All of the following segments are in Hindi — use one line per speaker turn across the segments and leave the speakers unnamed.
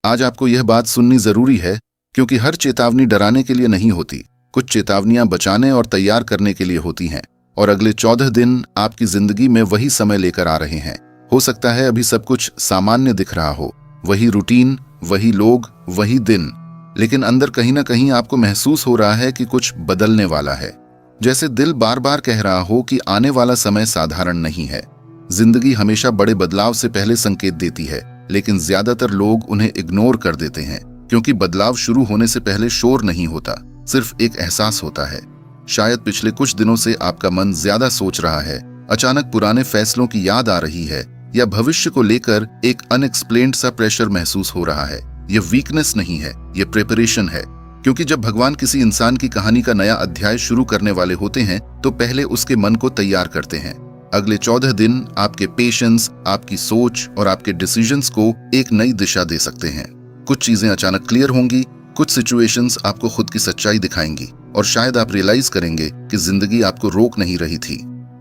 आज आपको यह बात सुननी जरूरी है, क्योंकि हर चेतावनी डराने के लिए नहीं होती। कुछ चेतावनियां बचाने और तैयार करने के लिए होती हैं, और अगले 14 दिन आपकी जिंदगी में वही समय लेकर आ रहे हैं। हो सकता है अभी सब कुछ सामान्य दिख रहा हो, वही रूटीन, वही लोग, वही दिन, लेकिन अंदर कहीं ना कहीं आपको महसूस हो रहा है कि कुछ बदलने वाला है। जैसे दिल बार बार कह रहा हो कि आने वाला समय साधारण नहीं है। जिंदगी हमेशा बड़े बदलाव से पहले संकेत देती है, लेकिन ज्यादातर लोग उन्हें इग्नोर कर देते हैं, क्योंकि बदलाव शुरू होने से पहले शोर नहीं होता, सिर्फ एक एहसास होता है। शायद पिछले कुछ दिनों से आपका मन ज्यादा सोच रहा है, अचानक पुराने फैसलों की याद आ रही है, या भविष्य को लेकर एक अनएक्सप्लेन्ड सा प्रेशर महसूस हो रहा है। यह वीकनेस नहीं है, यह प्रिपरेशन है, क्योंकि जब भगवान किसी इंसान की कहानी का नया अध्याय शुरू करने वाले होते हैं तो पहले उसके मन को तैयार करते हैं। अगले 14 दिन आपके पेशेंस, आपकी सोच और आपके डिसीजंस को एक नई दिशा दे सकते हैं। कुछ चीजें अचानक क्लियर होंगी, कुछ सिचुएशंस आपको खुद की सच्चाई दिखाएंगी, और शायद आप रियलाइज करेंगे कि जिंदगी आपको रोक नहीं रही थी,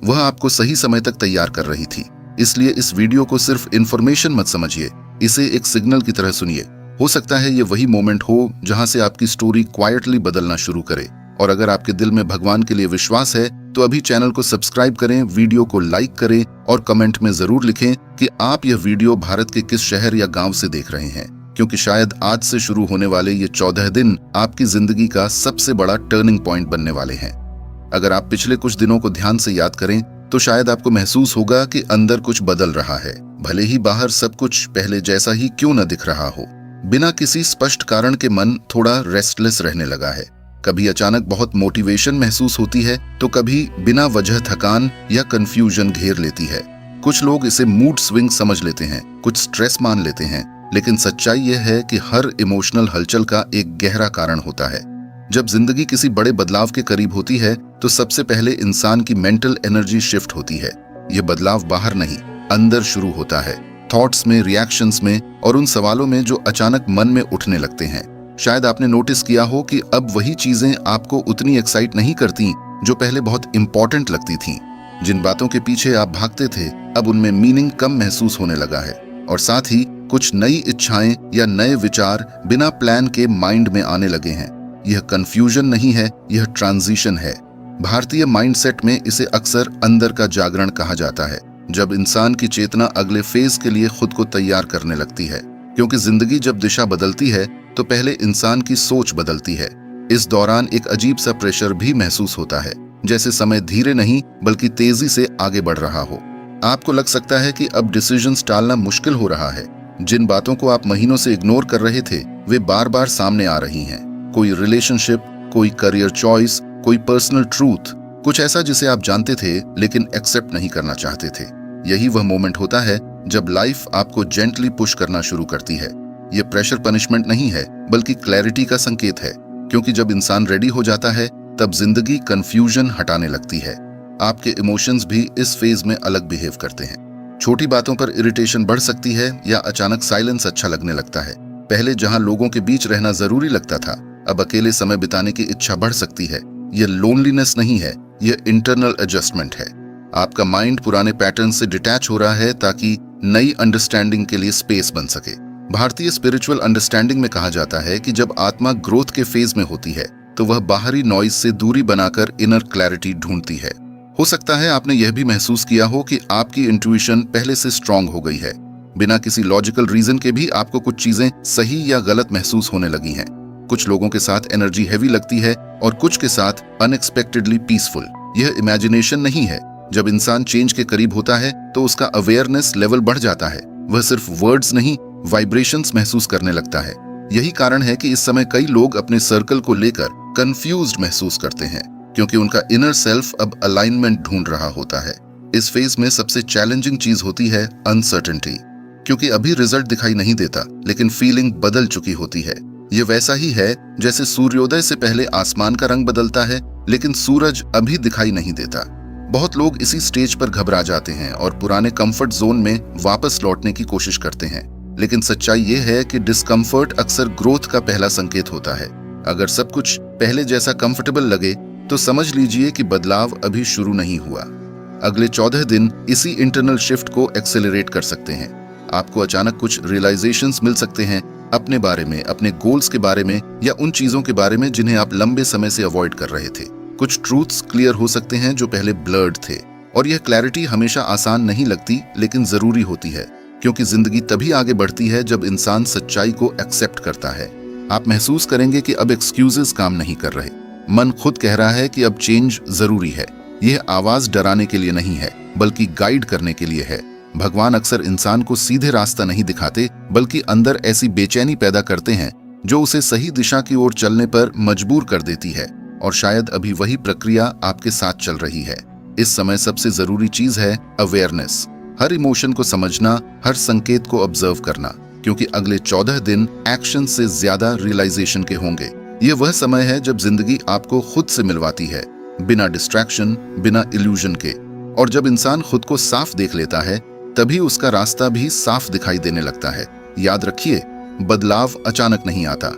वह आपको सही समय तक तैयार कर रही थी। इसलिए इस वीडियो को सिर्फ इंफॉर्मेशन मत समझिए, इसे एक सिग्नल की तरह सुनिए। हो सकता है ये वही मोमेंट हो जहां से आपकी स्टोरी क्वाइटली बदलना शुरू करे। और अगर आपके दिल में भगवान के लिए विश्वास है तो अभी चैनल को सब्सक्राइब करें, वीडियो को लाइक करें और कमेंट में जरूर लिखें कि आप यह वीडियो भारत के किस शहर या गांव से देख रहे हैं, क्योंकि शायद आज से शुरू होने वाले ये 14 दिन आपकी जिंदगी का सबसे बड़ा टर्निंग पॉइंट बनने वाले हैं। अगर आप पिछले कुछ दिनों को ध्यान से याद करें तो शायद आपको महसूस होगा कि अंदर कुछ बदल रहा है, भले ही बाहर सब कुछ पहले जैसा ही क्यों न दिख रहा हो। बिना किसी स्पष्ट कारण के मन थोड़ा रेस्टलेस रहने लगा है। कभी अचानक बहुत मोटिवेशन महसूस होती है तो कभी बिना वजह थकान या कंफ्यूजन घेर लेती है। कुछ लोग इसे मूड स्विंग समझ लेते हैं, कुछ स्ट्रेस मान लेते हैं, लेकिन सच्चाई यह है कि हर इमोशनल हलचल का एक गहरा कारण होता है। जब जिंदगी किसी बड़े बदलाव के करीब होती है तो सबसे पहले इंसान की मेंटल एनर्जी शिफ्ट होती है। यह बदलाव बाहर नहीं, अंदर शुरू होता है, थॉट्स में, रिएक्शंस में और उन सवालों में जो अचानक मन में उठने लगते हैं। शायद आपने नोटिस किया हो कि अब वही चीजें आपको उतनी एक्साइट नहीं करती जो पहले बहुत इंपॉर्टेंट लगती थीं। जिन बातों के पीछे आप भागते थे अब उनमें मीनिंग कम महसूस होने लगा है, और साथ ही कुछ नई इच्छाएं या नए विचार बिना प्लान के माइंड में आने लगे हैं। यह कंफ्यूजन नहीं है, यह ट्रांजिशन है। भारतीय माइंडसेट में इसे अक्सर अंदर का जागरण कहा जाता है, जब इंसान की चेतना अगले फेज के लिए खुद को तैयार करने लगती है। क्योंकि जिंदगी जब दिशा बदलती है तो पहले इंसान की सोच बदलती है। इस दौरान एक अजीब सा प्रेशर भी महसूस होता है, जैसे समय धीरे नहीं बल्कि तेजी से आगे बढ़ रहा हो। आपको लग सकता है कि अब डिसीजंस टालना मुश्किल हो रहा है। जिन बातों को आप महीनों से इग्नोर कर रहे थे वे बार बार सामने आ रही हैं। कोई रिलेशनशिप, कोई करियर चॉइस, कोई पर्सनल ट्रूथ, कुछ ऐसा जिसे आप जानते थे लेकिन एक्सेप्ट नहीं करना चाहते थे। यही वह मोमेंट होता है जब लाइफ आपको जेंटली पुश करना शुरू करती है। यह प्रेशर पनिशमेंट नहीं है बल्कि क्लैरिटी का संकेत है, क्योंकि जब इंसान रेडी हो जाता है तब जिंदगी कंफ्यूजन हटाने लगती है। आपके इमोशंस भी इस फेज में अलग बिहेव करते हैं। छोटी बातों पर इरिटेशन बढ़ सकती है या अचानक साइलेंस अच्छा लगने लगता है। पहले जहां लोगों के बीच रहना जरूरी लगता था अब अकेले समय बिताने की इच्छा बढ़ सकती है। यह लोनलीनेस नहीं है, यह इंटरनल एडजस्टमेंट है। आपका माइंड पुराने पैटर्न से डिटैच हो रहा है ताकि नई अंडरस्टैंडिंग के लिए स्पेस बन सके। भारतीय स्पिरिचुअल अंडरस्टैंडिंग में कहा जाता है कि जब आत्मा ग्रोथ के फेज में होती है तो वह बाहरी नॉइज से दूरी बनाकर इनर क्लैरिटी ढूंढती है। हो सकता है आपने यह भी महसूस किया हो कि आपकी इंट्यूशन पहले से स्ट्रांग हो गई है। बिना किसी लॉजिकल रीजन के भी आपको कुछ चीजें सही या गलत महसूस होने लगी हैं। कुछ लोगों के साथ एनर्जी हैवी लगती है और कुछ के साथ अनएक्सपेक्टेडली पीसफुल। यह इमेजिनेशन नहीं है। जब इंसान चेंज के करीब होता है तो उसका अवेयरनेस लेवल बढ़ जाता है। वह सिर्फ वर्ड्स नहीं, वाइब्रेशंस महसूस करने लगता है। यही कारण है कि इस समय कई लोग अपने सर्कल को लेकर कंफ्यूज्ड महसूस करते हैं, क्योंकि उनका इनर सेल्फ अब अलाइनमेंट ढूंढ रहा होता है। इस फेज में सबसे चैलेंजिंग चीज होती है अनसर्टेनिटी, क्योंकि अभी रिजल्ट दिखाई नहीं देता लेकिन फीलिंग बदल चुकी होती है। ये वैसा ही है जैसे सूर्योदय से पहले आसमान का रंग बदलता है लेकिन सूरज अभी दिखाई नहीं देता। बहुत लोग इसी स्टेज पर घबरा जाते हैं और पुराने कंफर्ट जोन में वापस लौटने की कोशिश करते हैं, लेकिन सच्चाई ये है कि डिस्कम्फर्ट अक्सर ग्रोथ का पहला संकेत होता है। अगर सब कुछ पहले जैसा कंफर्टेबल लगे तो समझ लीजिए कि बदलाव अभी शुरू नहीं हुआ। अगले 14 दिन इसी इंटरनल शिफ्ट को एक्सेलरेट कर सकते हैं। आपको अचानक कुछ रियलाइजेशंस मिल सकते हैं अपने बारे में, अपने गोल्स के बारे में या उन चीजों के बारे में जिन्हें आप लंबे समय से अवॉइड कर रहे थे। कुछ ट्रूथ्स क्लियर हो सकते हैं जो पहले ब्लर्ड थे, और यह क्लैरिटी हमेशा आसान नहीं लगती, लेकिन जरूरी होती है, क्योंकि जिंदगी तभी आगे बढ़ती है जब इंसान सच्चाई को एक्सेप्ट करता है। आप महसूस करेंगे कि अब एक्सक्यूजेस काम नहीं कर रहे। मन खुद कह रहा है कि अब चेंज जरूरी है। यह आवाज डराने के लिए नहीं है, बल्कि गाइड करने के लिए है। भगवान अक्सर इंसान को सीधे रास्ता नहीं दिखाते, बल्कि अंदर ऐसी बेचैनी पैदा करते हैं जो उसे सही दिशा की ओर चलने पर मजबूर कर देती है। और शायद अभी वही प्रक्रिया आपके साथ चल रही है। इस समय सबसे जरूरी चीज है अवेयरनेस। हर इमोशन को समझना, हर संकेत को ऑब्जर्व करना, क्योंकि अगले 14 दिन एक्शन से ज्यादा रियलाइजेशन के होंगे। ये वह समय है जब जिंदगी आपको खुद से मिलवाती है, बिना डिस्ट्रैक्शन, बिना इल्यूजन के। और जब इंसान खुद को साफ देख लेता है, तभी उसका रास्ता भी साफ दिखाई देने लगता है। याद रखिए, बदलाव अचानक नहीं आता।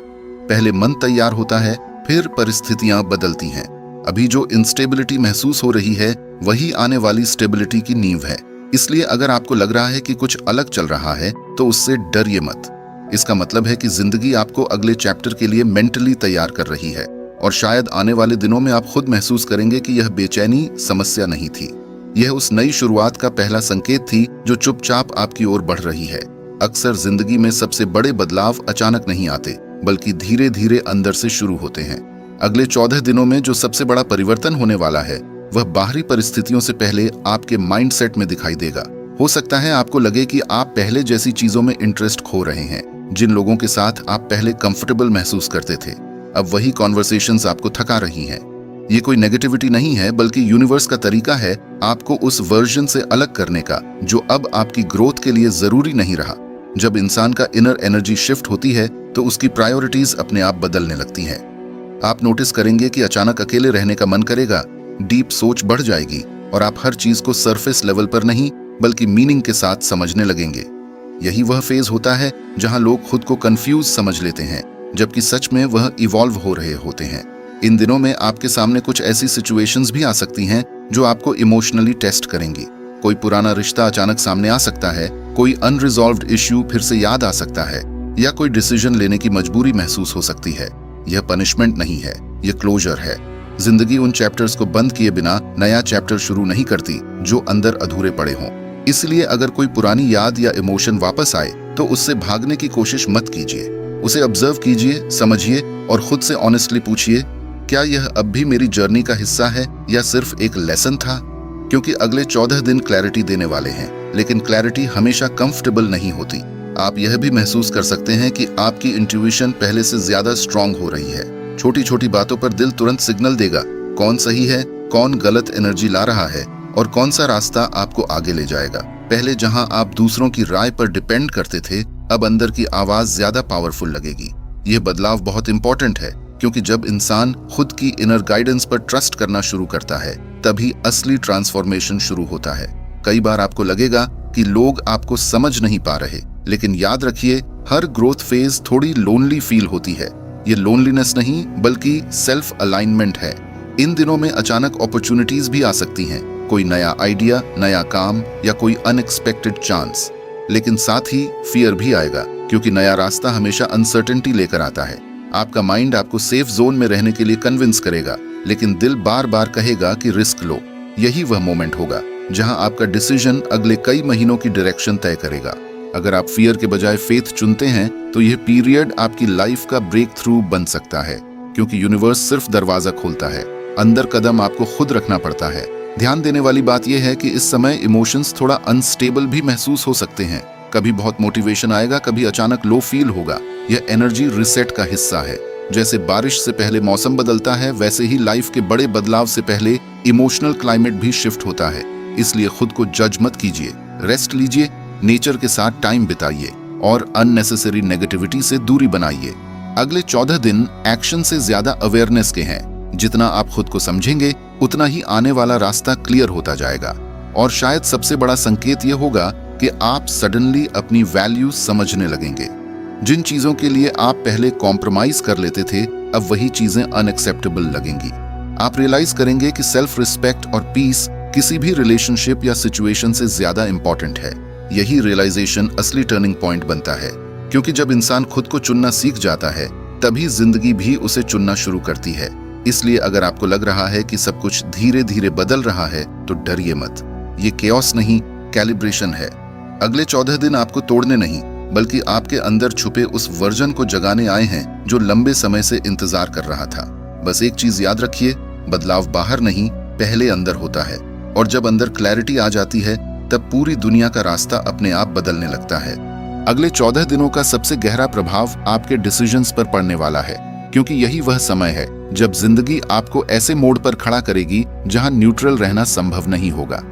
पहले मन तैयार होता है, फिर परिस्थितियां बदलती हैं। अभी जो इंस्टेबिलिटी महसूस हो रही है, वही आने वाली स्टेबिलिटी की नींव है। इसलिए अगर आपको लग रहा है कि कुछ अलग चल रहा है, तो उससे डरिए मत। इसका मतलब है कि जिंदगी आपको अगले चैप्टर के लिए मेंटली तैयार कर रही है। और शायद आने वाले दिनों में आप खुद महसूस करेंगे कि यह बेचैनी समस्या नहीं थी। यह उस नई शुरुआत का पहला संकेत थी जो चुपचाप आपकी ओर बढ़ रही है। अक्सर जिंदगी में सबसे बड़े बदलाव अचानक नहीं आते, बल्कि धीरे धीरे अंदर से शुरू होते हैं। अगले 14 दिनों में जो सबसे बड़ा परिवर्तन होने वाला है, वह बाहरी परिस्थितियों से पहले आपके माइंडसेट में दिखाई देगा। हो सकता है आपको लगे कि आप पहले जैसी चीजों में इंटरेस्ट खो रहे हैं। जिन लोगों के साथ आप पहले कंफर्टेबल महसूस करते थे, अब वही कॉन्वर्सेशंस आपको थका रही हैं। ये कोई नेगेटिविटी नहीं है, बल्कि यूनिवर्स का तरीका है आपको उस वर्जन से अलग करने का जो अब आपकी ग्रोथ के लिए जरूरी नहीं रहा। जब इंसान का इनर एनर्जी शिफ्ट होती है, तो उसकी प्रायोरिटीज अपने आप बदलने लगती हैं। आप नोटिस करेंगे कि अचानक अकेले रहने का मन करेगा, डीप सोच बढ़ जाएगी, और आप हर चीज को सरफेस लेवल पर नहीं, बल्कि मीनिंग के साथ समझने लगेंगे। यही वह फेज होता है जहां लोग खुद को कंफ्यूज समझ लेते हैं, जबकि सच में वह इवॉल्व हो रहे होते हैं। इन दिनों में आपके सामने कुछ ऐसी सिचुएशंस भी आ सकती हैं जो आपको इमोशनली टेस्ट करेंगी। कोई पुराना रिश्ता अचानक सामने आ सकता है, कोई अनरिजॉल्व्ड इश्यू फिर से याद आ सकता है, या कोई डिसीजन लेने की मजबूरी महसूस हो सकती है। यह पनिशमेंट नहीं है, यह क्लोजर है। जिंदगी उन चैप्टर्स को बंद किए बिना नया चैप्टर शुरू नहीं करती जो अंदर अधूरे पड़े हों। इसलिए अगर कोई पुरानी याद या इमोशन वापस आए, तो उससे भागने की कोशिश मत कीजिए। उसे ऑब्जर्व कीजिए, समझिए, और खुद से ऑनेस्टली पूछिए, क्या यह अब भी मेरी जर्नी का हिस्सा है या सिर्फ एक लेसन था? क्योंकि अगले 14 दिन क्लैरिटी देने वाले हैं, लेकिन क्लैरिटी हमेशा कंफर्टेबल नहीं होती। आप यह भी महसूस कर सकते हैं कि आपकी इंट्यूशन पहले से ज्यादा स्ट्रांग हो रही है। छोटी छोटी बातों पर दिल तुरंत सिग्नल देगा, कौन सही है, कौन गलत एनर्जी ला रहा है, और कौन सा रास्ता आपको आगे ले जाएगा। पहले जहां आप दूसरों की राय पर डिपेंड करते थे, अब अंदर की आवाज ज्यादा पावरफुल लगेगी। यह बदलाव बहुत इंपॉर्टेंट है, क्योंकि जब इंसान खुद की इनर गाइडेंस पर ट्रस्ट करना शुरू करता है, तभी असली ट्रांसफॉर्मेशन शुरू होता है। कई बार आपको लगेगा कि लोग आपको समझ नहीं पा रहे, लेकिन याद रखिए, हर ग्रोथ फेज थोड़ी लोनली फील होती है। ये लोनलीनेस नहीं, बल्कि सेल्फ अलाइनमेंट है। इन दिनों में अचानक अपॉर्चुनिटीज भी आ सकती हैं, कोई नया आइडिया, नया काम, या कोई अनएक्सपेक्टेड चांस। लेकिन साथ ही फियर भी आएगा, क्योंकि नया रास्ता हमेशा अनसर्टेनिटी लेकर आता है। आपका माइंड आपको सेफ जोन में रहने के लिए कन्विंस करेगा, लेकिन दिल बार बार कहेगा कि रिस्क लो। यही वह मोमेंट होगा जहां आपका डिसीजन अगले कई महीनों की डायरेक्शन तय करेगा। अगर आप फियर के बजाय फेथ चुनते हैं, तो यह पीरियड आपकी लाइफ का ब्रेक थ्रू बन सकता है, क्योंकि यूनिवर्स सिर्फ दरवाजा खोलता है, अंदर कदम आपको खुद रखना पड़ता है। ध्यान देने वाली बात यह है कि इस समय इमोशंस थोड़ा अनस्टेबल भी महसूस हो सकते हैं। कभी बहुत मोटिवेशन आएगा, कभी अचानक लो फील होगा। यह एनर्जी रिसेट का हिस्सा है। जैसे बारिश से पहले मौसम बदलता है, वैसे ही लाइफ के बड़े बदलाव से पहले इमोशनल क्लाइमेट भी शिफ्ट होता है। इसलिए खुद को जज मत कीजिए, रेस्ट लीजिए, नेचर के साथ टाइम बिताइए, और अननेसेसरी नेगेटिविटी से दूरी बनाइए। अगले 14 दिन एक्शन से ज्यादा अवेयरनेस के हैं। जितना आप खुद को समझेंगे, उतना ही आने वाला रास्ता क्लियर होता जाएगा। और शायद सबसे बड़ा संकेत यह होगा कि आप सडनली अपनी वैल्यू समझने लगेंगे। जिन चीजों के लिए आप पहले कॉम्प्रोमाइज कर लेते थे, अब वही चीजें अनएक्सेप्टेबल लगेंगी। आप रियलाइज करेंगे कि सेल्फ रिस्पेक्ट और पीस किसी भी रिलेशनशिप या सिचुएशन से ज्यादा इंपॉर्टेंट है। यही रियलाइजेशन असली टर्निंग पॉइंट बनता है। क्योंकि जब इंसान खुद को चुनना सीख जाता है तभी जिंदगी भी उसे चुनना शुरू करती है। इसलिए अगर आपको लग रहा है कि सब कुछ धीरे धीरे बदल रहा है तो डरिए मत। ये केओस नहीं, कैलिब्रेशन है। अगले 14 दिन आपको तोड़ने नहीं बल्कि आपके अंदर छुपे उस वर्जन को जगाने आए हैं जो लंबे समय से इंतजार कर रहा था। बस एक चीज याद रखिए, बदलाव बाहर नहीं पहले अंदर होता है, और जब अंदर क्लैरिटी आ जाती है तब पूरी दुनिया का रास्ता अपने आप बदलने लगता है। अगले 14 दिनों का सबसे गहरा प्रभाव आपके डिसीजंस पर पड़ने वाला है, क्योंकि यही वह समय है जब जिंदगी आपको ऐसे मोड़ पर खड़ा करेगी जहां न्यूट्रल रहना संभव नहीं होगा।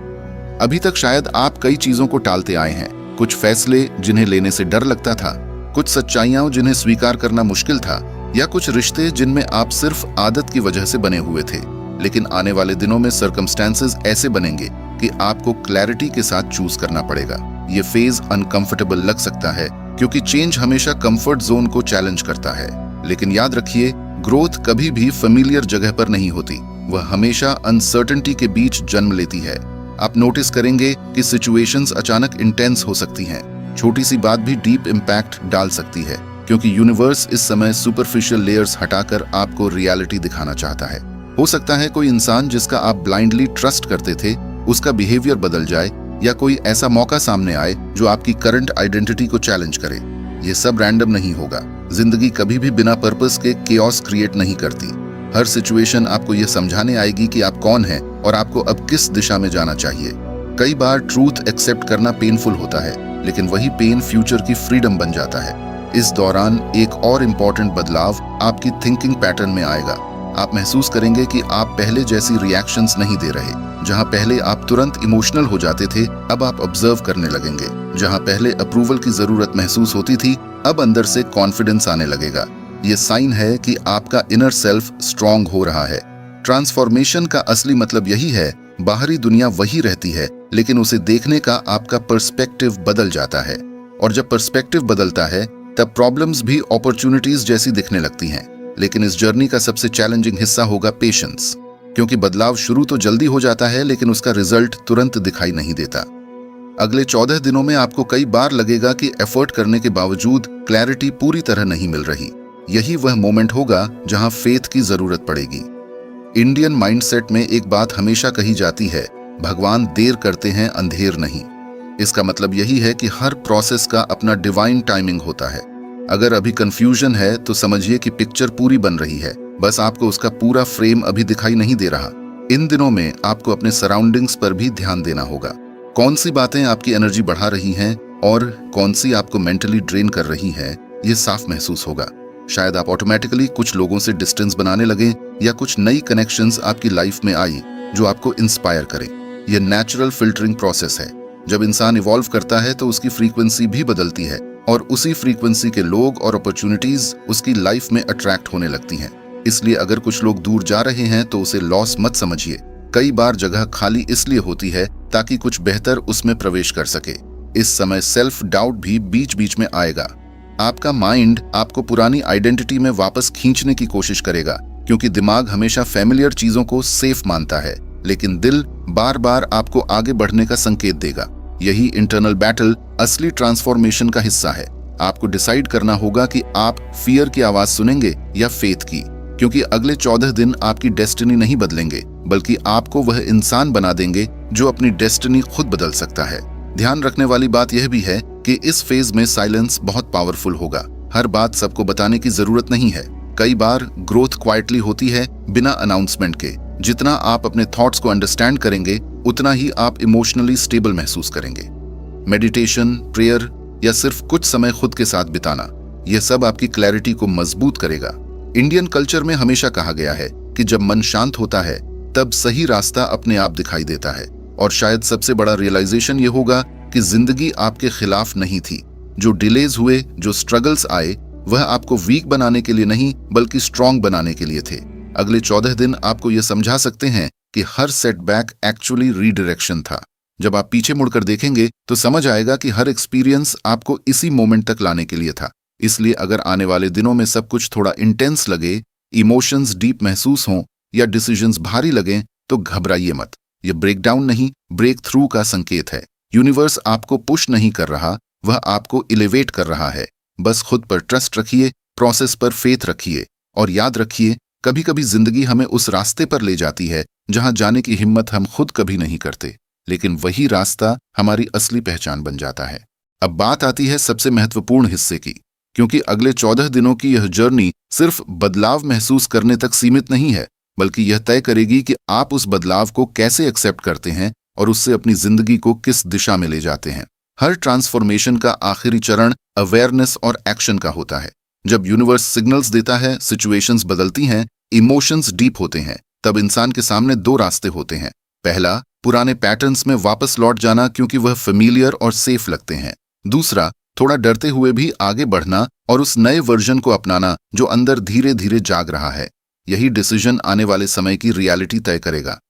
अभी तक शायद आप कई चीजों को टालते आए हैं, कुछ फैसले जिन्हें लेने से डर लगता था, कुछ सच्चाइयां जिन्हें स्वीकार करना मुश्किल था, या कुछ रिश्ते जिनमें आप सिर्फ आदत की वजह से बने हुए थे। लेकिन आने वाले दिनों में सर्कमस्टेंसेस ऐसे बनेंगे कि आपको क्लैरिटी के साथ चूज करना पड़ेगा। ये फेज अनकंफर्टेबल लग सकता है क्योंकि चेंज हमेशा कंफर्ट जोन को चैलेंज करता है, लेकिन याद रखिए, ग्रोथ कभी भी फेमिलियर जगह पर नहीं होती, वह हमेशा अनसर्टेनिटी के बीच जन्म लेती है। आप नोटिस करेंगे कि सिचुएशंस अचानक इंटेंस हो सकती हैं, छोटी सी बात भी डीप इम्पैक्ट डाल सकती है, क्योंकि यूनिवर्स इस समय सुपरफिशियल लेयर्स हटाकर आपको रियलिटी दिखाना चाहता है। हो सकता है कोई इंसान जिसका आप ब्लाइंडली ट्रस्ट करते थे उसका बिहेवियर बदल जाए, या कोई ऐसा मौका सामने आए जो आपकी करंट आइडेंटिटी को चैलेंज करे। ये सब रैंडम नहीं होगा। जिंदगी कभी भी बिना पर्पस के केओस क्रिएट नहीं करती। हर सिचुएशन आपको ये समझाने आएगी कि आप कौन हैं और आपको अब किस दिशा में जाना चाहिए। कई बार ट्रूथ एक्सेप्ट करना पेनफुल होता है, लेकिन वही पेन फ्यूचर की फ्रीडम बन जाता है। इस दौरान एक और इम्पॉर्टेंट बदलाव आपकी थिंकिंग पैटर्न में आएगा। आप महसूस करेंगे कि आप पहले जैसी रिएक्शंस नहीं दे रहे। जहां पहले आप तुरंत इमोशनल हो जाते थे, अब आप ऑब्जर्व करने लगेंगे। जहां पहले अप्रूवल की जरूरत महसूस होती थी, अब अंदर से कॉन्फिडेंस आने लगेगा। ये साइन है कि आपका इनर सेल्फ स्ट्रांग हो रहा है। ट्रांसफॉर्मेशन का असली मतलब यही है, बाहरी दुनिया वही रहती है, लेकिन उसे देखने का आपका पर्सपेक्टिव बदल जाता है। और जब पर्सपेक्टिव बदलता है तब प्रॉब्लम्स भी अपॉर्चुनिटीज जैसी दिखने लगती हैं। लेकिन इस जर्नी का सबसे चैलेंजिंग हिस्सा होगा पेशेंस, क्योंकि बदलाव शुरू तो जल्दी हो जाता है लेकिन उसका रिजल्ट तुरंत दिखाई नहीं देता। अगले 14 दिनों में आपको कई बार लगेगा कि एफर्ट करने के बावजूद क्लैरिटी पूरी तरह नहीं मिल रही। यही वह मोमेंट होगा जहां फेथ की जरूरत पड़ेगी। इंडियन माइंडसेट में एक बात हमेशा कही जाती है, भगवान देर करते हैं अंधेर नहीं। इसका मतलब यही है कि हर प्रोसेस का अपना डिवाइन टाइमिंग होता है। अगर अभी कंफ्यूजन है तो समझिए कि पिक्चर पूरी बन रही है, बस आपको उसका पूरा फ्रेम अभी दिखाई नहीं दे रहा। इन दिनों में आपको अपने सराउंडिंग्स पर भी ध्यान देना होगा। कौन सी बातें आपकी एनर्जी बढ़ा रही हैं और कौन सी आपको मेंटली ड्रेन कर रही हैं, ये साफ महसूस होगा। शायद आप ऑटोमेटिकली कुछ लोगों से डिस्टेंस बनाने लगे, या कुछ नई कनेक्शंस आपकी लाइफ में आई जो आपको इंस्पायर करें। यह नेचुरल फिल्टरिंग प्रोसेस है। जब इंसान इवॉल्व करता है तो उसकी फ्रीक्वेंसी भी बदलती है, और उसी फ्रीक्वेंसी के लोग और अपॉर्चुनिटीज उसकी लाइफ में अट्रैक्ट होने लगती हैं। इसलिए अगर कुछ लोग दूर जा रहे हैं तो उसे लॉस मत समझिए। कई बार जगह खाली इसलिए होती है ताकि कुछ बेहतर उसमें प्रवेश कर सके। इस समय सेल्फ डाउट भी बीच बीच में आएगा। आपका माइंड आपको पुरानी आइडेंटिटी में वापस खींचने की कोशिश करेगा, क्योंकि दिमाग हमेशा फैमिलियर चीजों को सेफ मानता है, लेकिन दिल बार बार आपको आगे बढ़ने का संकेत देगा। यही इंटरनल बैटल असली ट्रांसफॉर्मेशन का हिस्सा है। आपको डिसाइड करना होगा कि आप फियर की आवाज सुनेंगे या फेथ की, क्योंकि अगले 14 दिन आपकी डेस्टिनी नहीं बदलेंगे, बल्कि आपको वह इंसान बना देंगे जो अपनी डेस्टिनी खुद बदल सकता है। ध्यान रखने वाली बात यह भी है कि इस फेज में साइलेंस बहुत पावरफुल होगा। हर बात सबको बताने की जरूरत नहीं है। कई बार ग्रोथ क्वाइटली होती है, बिना अनाउंसमेंट के। जितना आप अपने थॉट्स को अंडरस्टैंड करेंगे, उतना ही आप इमोशनली स्टेबल महसूस करेंगे। मेडिटेशन, प्रेयर या सिर्फ कुछ समय खुद के साथ बिताना, यह सब आपकी क्लैरिटी को मजबूत करेगा। इंडियन कल्चर में हमेशा कहा गया है कि जब मन शांत होता है तब सही रास्ता अपने आप दिखाई देता है। और शायद सबसे बड़ा रियलाइजेशन यह होगा कि जिंदगी आपके खिलाफ नहीं थी। जो डिलेज हुए, जो स्ट्रगल्स आए, वह आपको वीक बनाने के लिए नहीं बल्कि स्ट्रांग बनाने के लिए थे। अगले 14 दिन आपको यह समझा सकते हैं कि हर सेटबैक एक्चुअली रीडायरेक्शन था। जब आप पीछे मुड़कर देखेंगे तो समझ आएगा कि हर एक्सपीरियंस आपको इसी मोमेंट तक लाने के लिए था। इसलिए अगर आने वाले दिनों में सब कुछ थोड़ा इंटेंस लगे, इमोशंस डीप महसूस हों या डिसीजंस भारी लगें, तो घबराइए मत। यह ब्रेकडाउन नहीं, ब्रेक थ्रू का संकेत है। यूनिवर्स आपको पुश नहीं कर रहा, वह आपको इलेवेट कर रहा है। बस खुद पर ट्रस्ट रखिए, प्रोसेस पर फेथ रखिए और याद रखिए, कभी कभी जिंदगी हमें उस रास्ते पर ले जाती है जहां जाने की हिम्मत हम खुद कभी नहीं करते, लेकिन वही रास्ता हमारी असली पहचान बन जाता है। अब बात आती है सबसे महत्वपूर्ण हिस्से की, क्योंकि अगले 14 दिनों की यह जर्नी सिर्फ बदलाव महसूस करने तक सीमित नहीं है, बल्कि यह तय करेगी कि आप उस बदलाव को कैसे एक्सेप्ट करते हैं और उससे अपनी जिंदगी को किस दिशा में ले जाते हैं। हर ट्रांसफॉर्मेशन का आखिरी चरण अवेयरनेस और एक्शन का होता है। जब यूनिवर्स सिग्नल्स देता है, सिचुएशंस बदलती हैं, इमोशंस डीप होते हैं, तब इंसान के सामने दो रास्ते होते हैं। पहला, पुराने पैटर्न्स में वापस लौट जाना क्योंकि वह फेमिलियर और सेफ लगते हैं। दूसरा, थोड़ा डरते हुए भी आगे बढ़ना और उस नए वर्जन को अपनाना जो अंदर धीरे धीरे जाग रहा है। यही डिसीजन आने वाले समय की रियलिटी तय करेगा।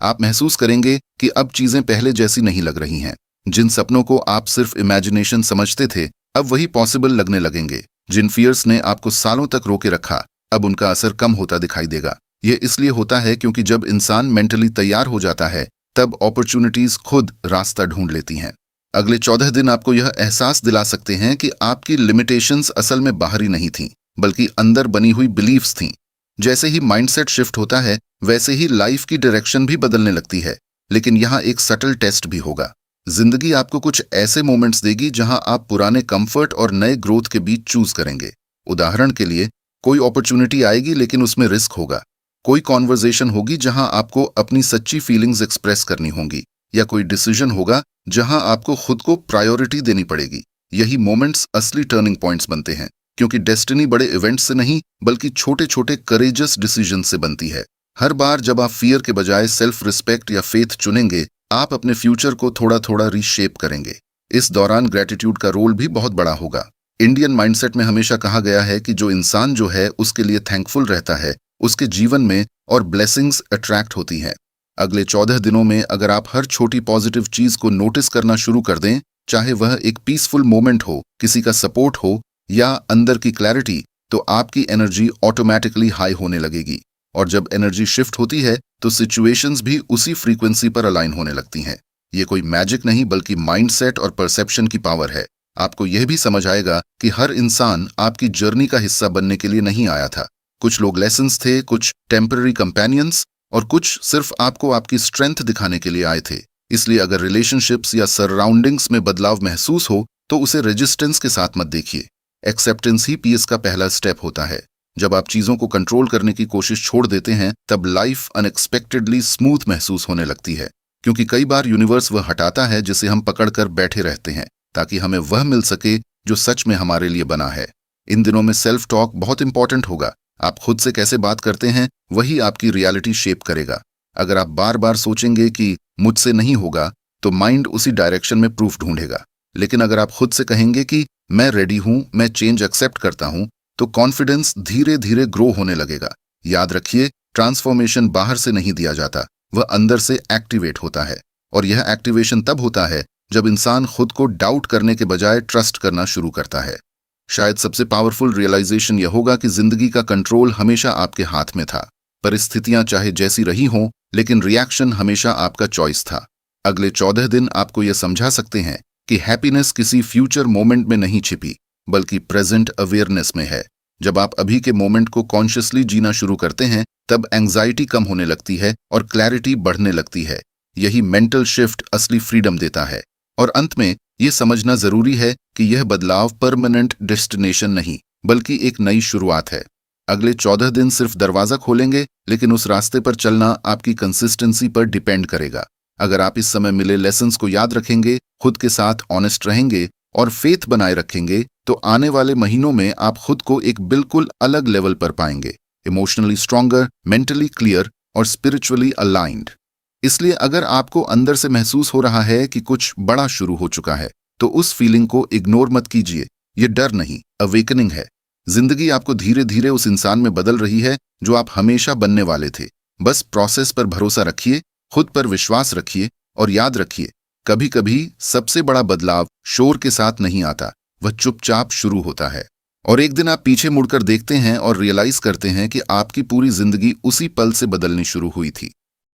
आप महसूस करेंगे कि अब चीजें पहले जैसी नहीं लग रही हैं। जिन सपनों को आप सिर्फ इमेजिनेशन समझते थे, अब वही पॉसिबल लगने लगेंगे। जिन फियर्स ने आपको सालों तक रोके रखा, अब उनका असर कम होता दिखाई देगा। यह इसलिए होता है क्योंकि जब इंसान मेंटली तैयार हो जाता है, तब अपॉर्चुनिटीज खुद रास्ता ढूंढ लेती हैं। अगले 14 दिन आपको यह एहसास दिला सकते हैं कि आपकी लिमिटेशंस असल में बाहरी नहीं थीं, बल्कि अंदर बनी हुई बिलीफ्स थीं। जैसे ही माइंडसेट शिफ्ट होता है, वैसे ही लाइफ की डायरेक्शन भी बदलने लगती है। लेकिन यहाँ एक सटल टेस्ट भी होगा। जिंदगी आपको कुछ ऐसे मोमेंट्स देगी जहां आप पुराने कंफर्ट और नए ग्रोथ के बीच चूज करेंगे। उदाहरण के लिए, कोई अपॉर्चुनिटी आएगी लेकिन उसमें रिस्क होगा। कोई कॉन्वर्जेशन होगी जहां आपको अपनी सच्ची फीलिंग्स एक्सप्रेस करनी होंगी, या कोई डिसीजन होगा जहां आपको खुद को प्रायोरिटी देनी पड़ेगी। यही मोमेंट्स असली टर्निंग पॉइंट्स बनते हैं, क्योंकि डेस्टिनी बड़े इवेंट्स से नहीं बल्कि छोटे छोटे करेजस डिसीजन से बनती है। हर बार जब आप फियर के बजाय सेल्फ रिस्पेक्ट या फेथ चुनेंगे, आप अपने फ्यूचर को थोड़ा थोड़ा रीशेप करेंगे। इस दौरान ग्रेटिट्यूड का रोल भी बहुत बड़ा होगा। इंडियन माइंडसेट में हमेशा कहा गया है कि जो इंसान जो है उसके लिए थैंकफुल रहता है, उसके जीवन में और ब्लेसिंग्स अट्रैक्ट होती हैं। अगले 14 दिनों में अगर आप हर छोटी पॉजिटिव चीज को नोटिस करना शुरू कर दें, चाहे वह एक पीसफुल मोमेंट हो, किसी का सपोर्ट हो या अंदर की क्लैरिटी, तो आपकी एनर्जी ऑटोमेटिकली हाई होने लगेगी। और जब एनर्जी शिफ्ट होती है तो सिचुएशंस भी उसी फ्रीक्वेंसी पर अलाइन होने लगती हैं। ये कोई मैजिक नहीं बल्कि माइंडसेट और परसेप्शन की पावर है। आपको यह भी समझ आएगा कि हर इंसान आपकी जर्नी का हिस्सा बनने के लिए नहीं आया था। कुछ लोग लेसन्स थे, कुछ टेम्पररी कंपेनियंस और कुछ सिर्फ आपको आपकी स्ट्रेंथ दिखाने के लिए आए थे। इसलिए अगर रिलेशनशिप्स या सराउंडिंग्स में बदलाव महसूस हो तो उसे रेजिस्टेंस के साथ मत देखिए। एक्सेप्टेंस ही पीस का पहला स्टेप होता है। जब आप चीजों को कंट्रोल करने की कोशिश छोड़ देते हैं, तब लाइफ अनएक्सपेक्टेडली स्मूथ महसूस होने लगती है, क्योंकि कई बार यूनिवर्स वह हटाता है जिसे हम पकड़कर बैठे रहते हैं, ताकि हमें वह मिल सके जो सच में हमारे लिए बना है। इन दिनों में सेल्फ टॉक बहुत इंपॉर्टेंट होगा। आप खुद से कैसे बात करते हैं, वही आपकी रियलिटी शेप करेगा। अगर आप बार बार सोचेंगे कि मुझसे नहीं होगा, तो माइंड उसी डायरेक्शन में प्रूफ ढूंढेगा। लेकिन अगर आप खुद से कहेंगे कि मैं रेडी हूं, मैं चेंज एक्सेप्ट करता हूं, तो कॉन्फिडेंस धीरे धीरे ग्रो होने लगेगा। याद रखिए, ट्रांसफॉर्मेशन बाहर से नहीं दिया जाता, वह अंदर से एक्टिवेट होता है। और यह एक्टिवेशन तब होता है जब इंसान खुद को डाउट करने के बजाय ट्रस्ट करना शुरू करता है। शायद सबसे पावरफुल रियलाइजेशन यह होगा कि जिंदगी का कंट्रोल हमेशा आपके हाथ में था। परिस्थितियां चाहे जैसी रही हों, लेकिन रिएक्शन हमेशा आपका चॉइस था। अगले 14 दिन आपको यह समझा सकते हैं कि हैप्पीनेस किसी फ्यूचर मोमेंट में नहीं छिपी, बल्कि प्रेजेंट अवेयरनेस में है। जब आप अभी के मोमेंट को कॉन्शियसली जीना शुरू करते हैं, तब एंजाइटी कम होने लगती है और क्लैरिटी बढ़ने लगती है। यही मेंटल शिफ्ट असली फ्रीडम देता है। और अंत में ये समझना जरूरी है कि यह बदलाव परमानेंट डेस्टिनेशन नहीं, बल्कि एक नई शुरुआत है। अगले 14 दिन सिर्फ दरवाजा खोलेंगे, लेकिन उस रास्ते पर चलना आपकी कंसिस्टेंसी पर डिपेंड करेगा। अगर आप इस समय मिले लेसन्स को याद रखेंगे, खुद के साथ ऑनेस्ट रहेंगे और फेथ बनाए रखेंगे, तो आने वाले महीनों में आप खुद को एक बिल्कुल अलग लेवल पर पाएंगे, इमोशनली स्ट्रॉन्गर, मेंटली क्लियर और स्पिरिचुअली अलाइंड। इसलिए अगर आपको अंदर से महसूस हो रहा है कि कुछ बड़ा शुरू हो चुका है, तो उस फीलिंग को इग्नोर मत कीजिए। ये डर नहीं, अवेकनिंग है। जिंदगी आपको धीरे धीरे उस इंसान में बदल रही है जो आप हमेशा बनने वाले थे। बस प्रोसेस पर भरोसा रखिए, खुद पर विश्वास रखिए और याद रखिए, कभी कभी सबसे बड़ा बदलाव शोर के साथ नहीं आता, वह चुपचाप शुरू होता है। और एक दिन आप पीछे मुड़कर देखते हैं और रियलाइज करते हैं कि आपकी पूरी जिंदगी उसी पल से बदलनी शुरू हुई थी।